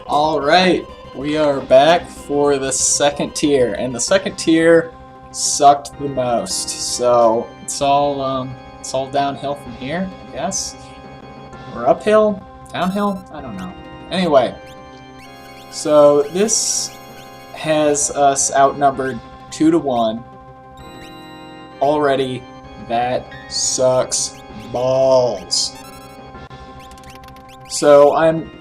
Alright, we are back for the second tier, and the second tier sucked the most, so it's all downhill from here, I guess. Or uphill? Downhill? I don't know. Anyway, so this has us outnumbered 2 to 1. Already, that sucks balls. So I'm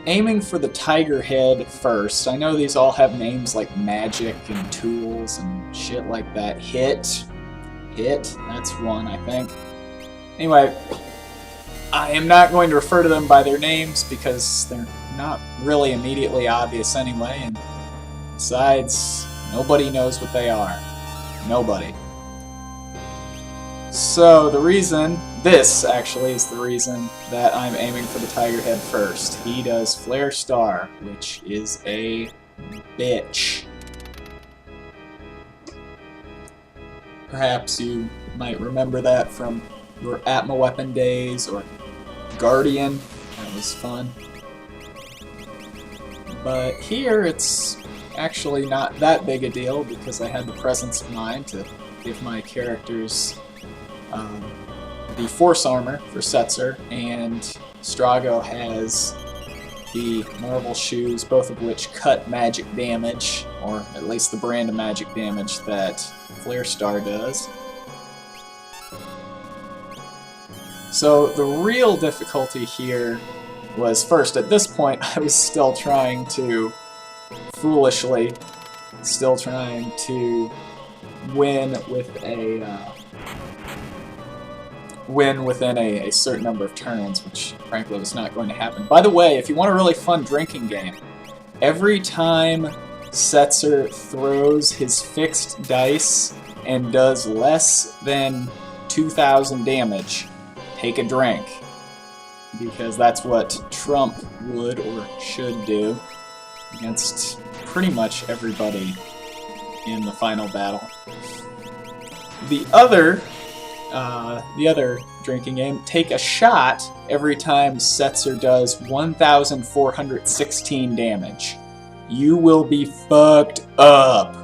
aiming for the tiger head first. I know these all have names like magic and tools and shit like that. Hit, that's one, I think. Anyway, I am not going to refer to them by their names because they're not really immediately obvious anyway, and besides, nobody knows what they are. Nobody. So this actually is the reason that I'm aiming for the tiger head first. He does Flare Star, which is a bitch. Perhaps you might remember that from your Atma Weapon days or Guardian. That was fun. But here it's actually not that big a deal because I had the presence of mind to give my characters the Force Armor for Setzer, and Strago has the Marvel Shoes, both of which cut magic damage, or at least the brand of magic damage that Flare Star does. So the real difficulty here was, first, at this point I was still trying to, foolishly, win within a certain number of turns, which frankly was not going to happen. By the way, if you want a really fun drinking game, every time Setzer throws his fixed dice and does less than 2,000 damage, take a drink. Because that's what Trump would or should do against pretty much everybody in the final battle. The other drinking game, take a shot every time Setzer does 1,416 damage. You will be fucked up.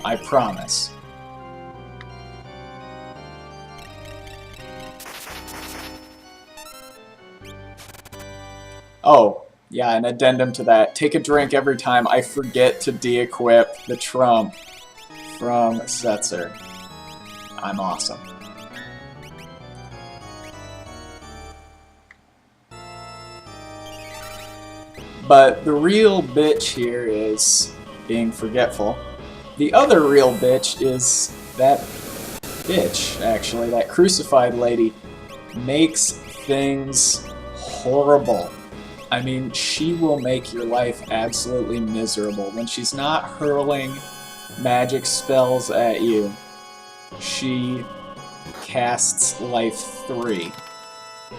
I promise. Oh, yeah, an addendum to that. Take a drink every time I forget to de-equip the Trump from Setzer. I'm awesome. But the real bitch here is being forgetful. The other real bitch is that bitch, actually. That crucified lady makes things horrible. I mean, she will make your life absolutely miserable. When she's not hurling magic spells at you, she casts Life 3.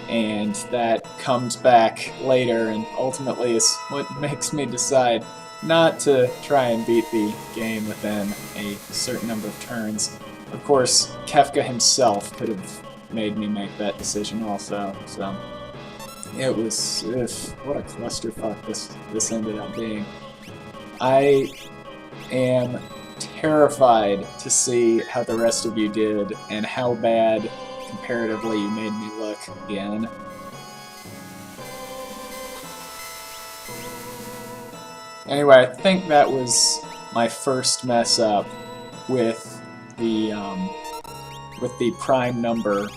And that comes back later and ultimately is what makes me decide not to try and beat the game within a certain number of turns. Of course, Kefka himself could have made me make that decision also, so it was, what a clusterfuck this ended up being. I am terrified to see how the rest of you did and how bad comparatively you made me look again. Anyway, I think that was my first mess up with the prime number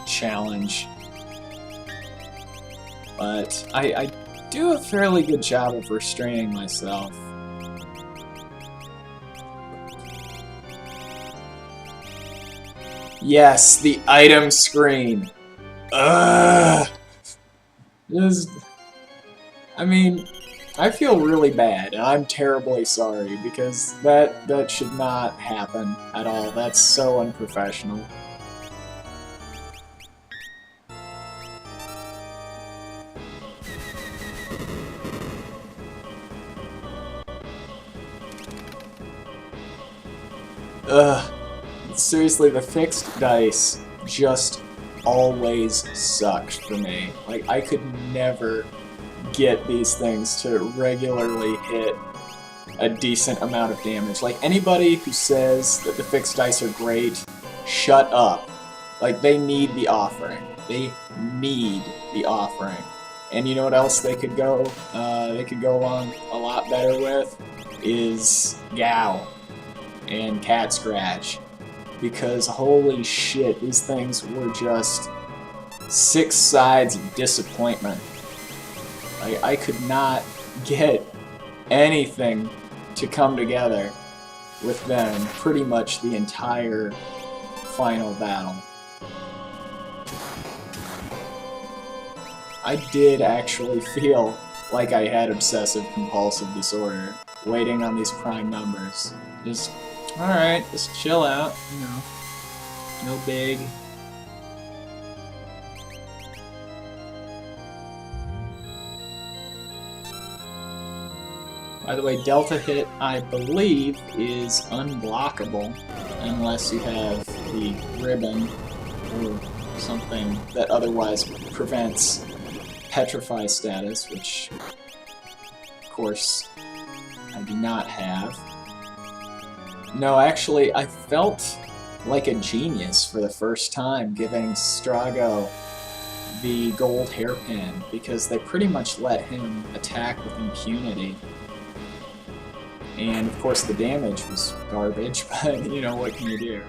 challenge. But I do a fairly good job of restraining myself. Yes, the item screen. Ugh. I mean, I feel really bad, and I'm terribly sorry, because that should not happen at all. That's so unprofessional. Ugh. Seriously, the fixed dice just always sucked for me. Like, I could never get these things to regularly hit a decent amount of damage. Like, anybody who says that the fixed dice are great, shut up. Like, they need the offering. They need the offering. And you know what else they could go along a lot better with? Is Gao and Cat Scratch. Because holy shit, these things were just 6 sides of disappointment. I could not get anything to come together with them pretty much the entire final battle. I did actually feel like I had obsessive compulsive disorder waiting on these prime numbers. Just, alright, just chill out, you know, no big. By the way, Delta Hit, I believe, is unblockable unless you have the ribbon or something that otherwise prevents Petrify status, which, of course, I do not have. No, actually, I felt like a genius for the first time giving Strago the gold hairpin, because they pretty much let him attack with impunity. And of course the damage was garbage, but you know, what can you do?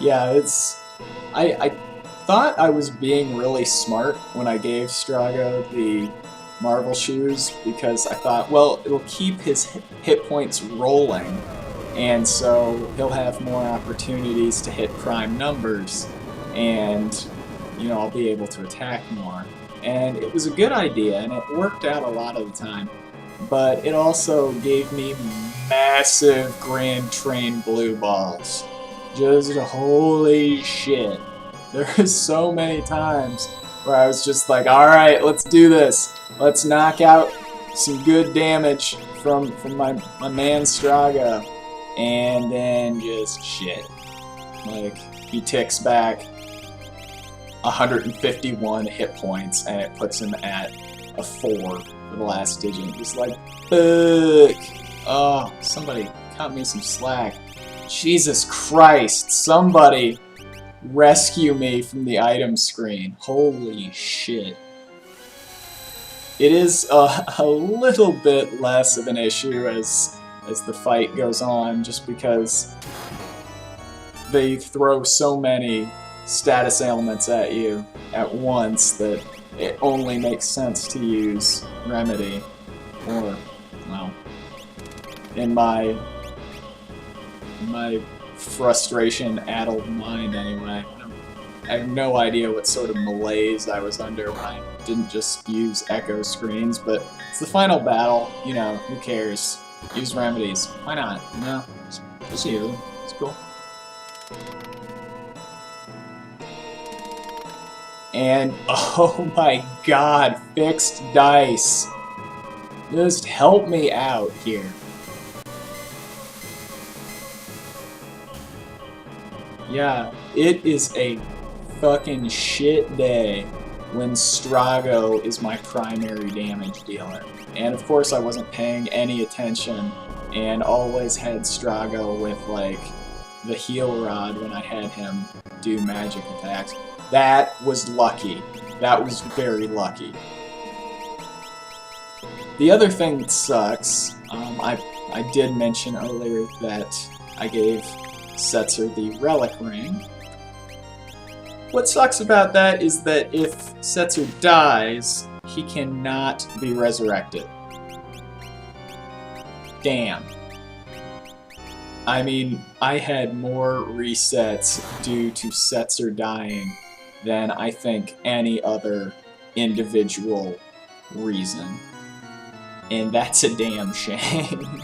Yeah, I thought I was being really smart when I gave Strago the Marvel shoes, because I thought, well, it'll keep his hit points rolling, and so he'll have more opportunities to hit prime numbers, and, you know, I'll be able to attack more. And it was a good idea, and it worked out a lot of the time, but it also gave me massive Grand Train blue balls. Just holy shit. There's so many times where I was just like, alright, let's do this. Let's knock out some good damage from my man Strago. And then just shit. Like, he ticks back 151 hit points, and it puts him at a 4 for the last digit. Just like, fuck. Oh, somebody cut me some slack. Jesus Christ, somebody rescue me from the item screen. Holy shit. It is a little bit less of an issue as the fight goes on, just because they throw so many status ailments at you at once that it only makes sense to use Remedy. Or, well, in my frustration-addled mind anyway. I have no idea what sort of malaise I was under when I didn't just use echo screens, but it's the final battle, you know, who cares? Use remedies. Why not? You know? Just use them. It's cool. And, oh my god, fixed dice. Just help me out here. Yeah, it is a fucking shit day when Strago is my primary damage dealer. And of course I wasn't paying any attention and always had Strago with, like, the heal rod when I had him do magic attacks. That was lucky. That was very lucky. The other thing that sucks, I did mention earlier that I gave Setzer the Relic Ring. What sucks about that is that if Setzer dies, he cannot be resurrected. Damn. I mean, I had more resets due to Setzer dying than I think any other individual reason. And that's a damn shame.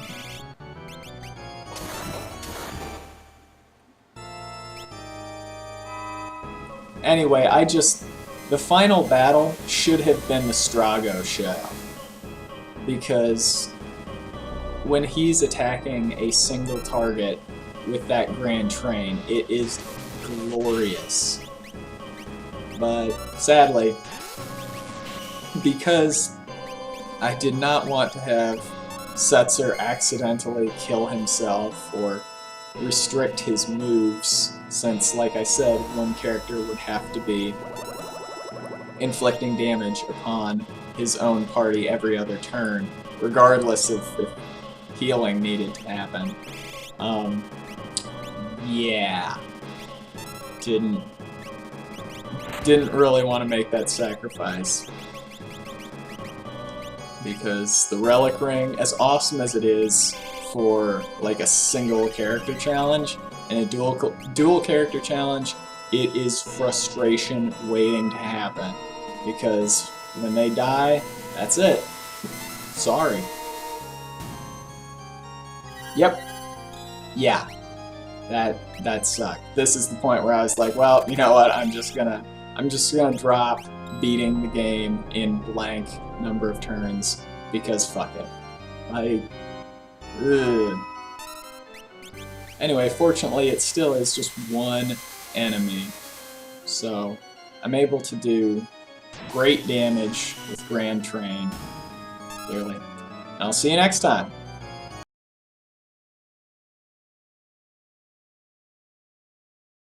Anyway, the final battle should have been the Strago show. because when he's attacking a single target with that Grand Train, it is glorious. But sadly, because I did not want to have Setzer accidentally kill himself or restrict his moves, since, like I said, one character would have to be inflicting damage upon his own party every other turn, regardless of if healing needed to happen. Yeah. Didn't really want to make that sacrifice. Because the Relic Ring, as awesome as it is for like a single character challenge and a dual character challenge, it is frustration waiting to happen. Because when they die, that's it. Sorry. Yep. Yeah. That sucked. This is the point where I was like, well, you know what? I'm just gonna drop beating the game in blank number of turns because fuck it. Ugh. Anyway, fortunately, it still is just one enemy, so I'm able to do great damage with Grand Train. Clearly. I'll see you next time.